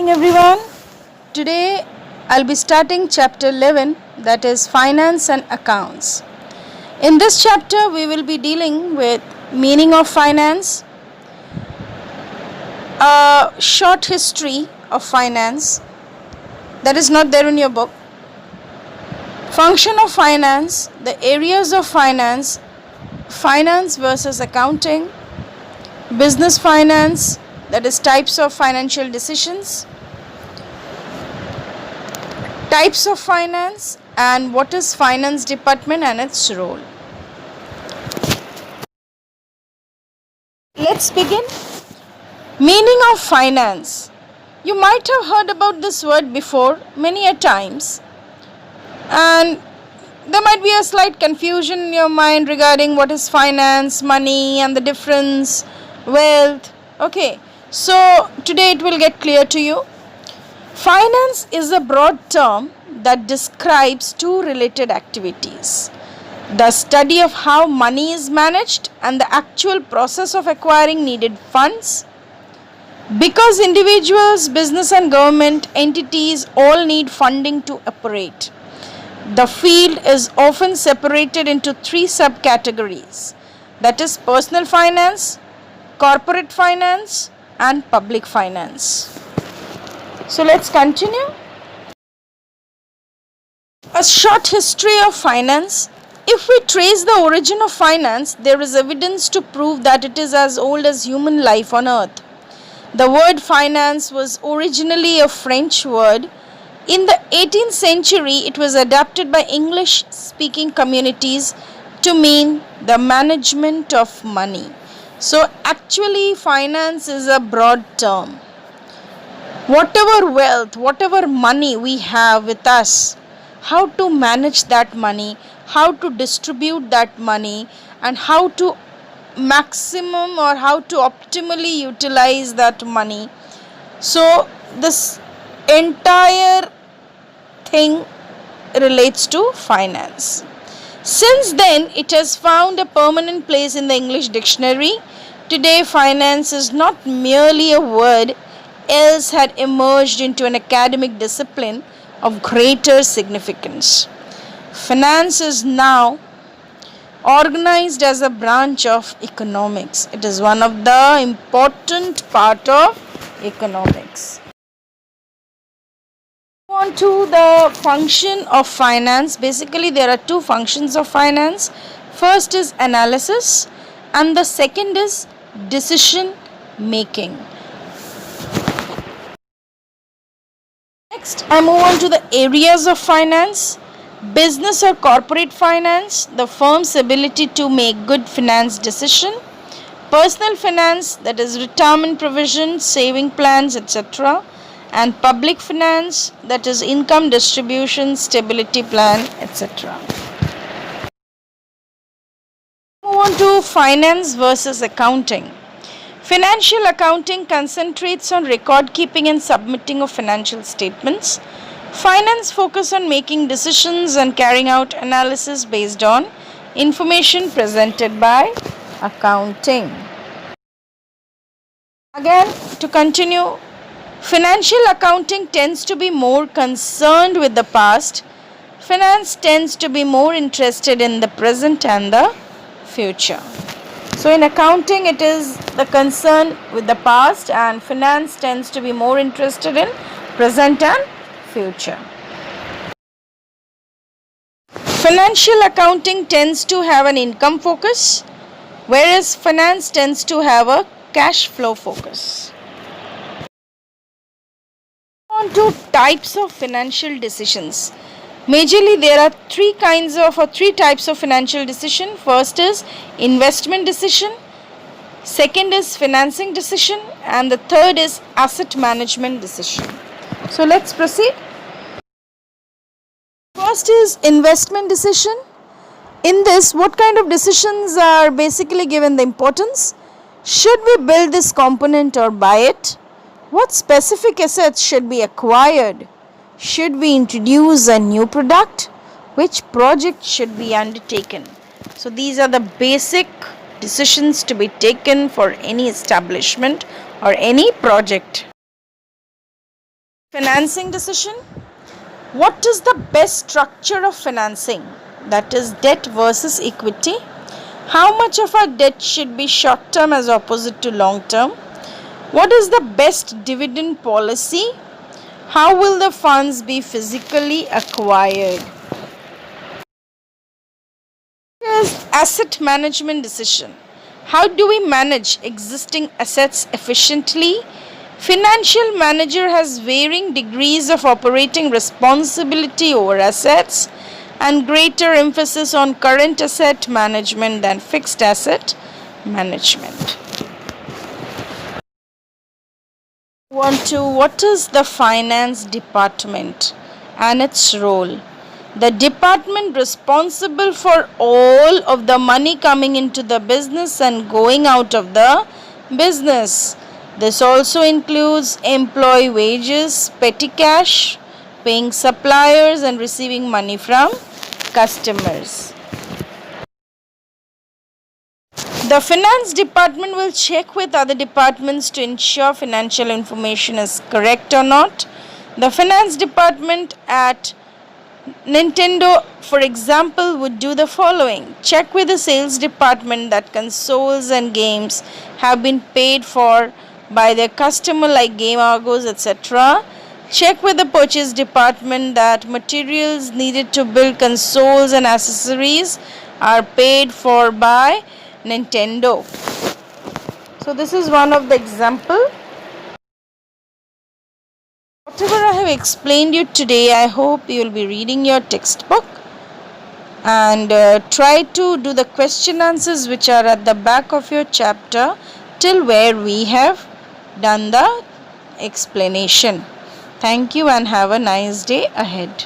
morning everyone. Today I'll be starting chapter 11, that is finance and accounts. In this chapter we will be dealing with meaning of finance, a short history of finance that is not there in your book, function of finance, the areas of finance, finance versus accounting, business finance, that is types of financial decisions, types of finance, and what is finance department and its role. Let's begin. Meaning of finance. You might have heard about this word before many a times, and there might be a slight confusion in your mind regarding what is finance, money, and the difference, wealth. Okay, so today it will get clear to you. Finance is a broad term that describes two related activities: the study of how money is managed and the actual process of acquiring needed funds. Because individuals, business, and government entities all need funding to operate, the field is often separated into three subcategories, that is personal finance, corporate finance, and public finance. So let's continue. A short history of finance. If we trace the origin of finance, there is evidence to prove that it is as old as human life on earth. The word finance was originally a French word. In the 18th century, it was adapted by English-speaking communities to mean the management of money. So actually, finance is a broad term. Whatever wealth, whatever money we have with us, how to manage that money, how to distribute that money, and how to maximum or how to optimally utilize that money. So this entire thing relates to finance. Since then, it has found a permanent place in the English dictionary. Today, finance is not merely a word, else had emerged into an academic discipline of greater significance. Finance is now organized as a branch of economics. It is one of the important part of economics. On to the function of finance. Basically, there are two functions of finance. First is analysis, and the second is decision making. Next, I move on to the areas of finance. Business or corporate finance, the firm's ability to make good finance decision. Personal finance, that is retirement provision, saving plans, etc. And public finance, that is income distribution, stability plan, etc. Move on to finance versus accounting. Financial accounting concentrates on record keeping and submitting of financial statements. Finance focuses on making decisions and carrying out analysis based on information presented by accounting. Again, to continue, financial accounting tends to be more concerned with the past. Finance tends to be more interested in the present and the future. So in accounting, it is the concern with the past, and finance tends to be more interested in present and future. Financial accounting tends to have an income focus, whereas finance tends to have a cash flow focus. On to types of financial decisions. Majorly, there are three types of financial decision. First is investment decision, second is financing decision, and the third is asset management decision. So let's proceed. First is investment decision. In this, what kind of decisions are basically given the importance? Should we build this component or buy it? What specific assets should be acquired? Should we introduce a new product? Which project should be undertaken? So these are the basic decisions to be taken for any establishment or any project. Financing decision. What is the best structure of financing? That is debt versus equity. How much of our debt should be short term as opposite to long term? What is the best dividend policy? How will the funds be physically acquired? Is asset management decision. How do we manage existing assets efficiently? Financial manager has varying degrees of operating responsibility over assets and greater emphasis on current asset management than fixed asset management. What is the finance department and its role? The department responsible for all of the money coming into the business and going out of the business. This also includes employee wages, petty cash, paying suppliers and receiving money from customers. The finance department will check with other departments to ensure financial information is correct or not. The finance department at Nintendo, for example, would do the following. Check with the sales department that consoles and games have been paid for by their customer like Game Argos, etc. Check with the purchase department that materials needed to build consoles and accessories are paid for by Nintendo. So this is one of the example. Whatever I have explained you today, I hope you will be reading your textbook and try to do the question answers which are at the back of your chapter till where we have done the explanation. Thank you and have a nice day ahead.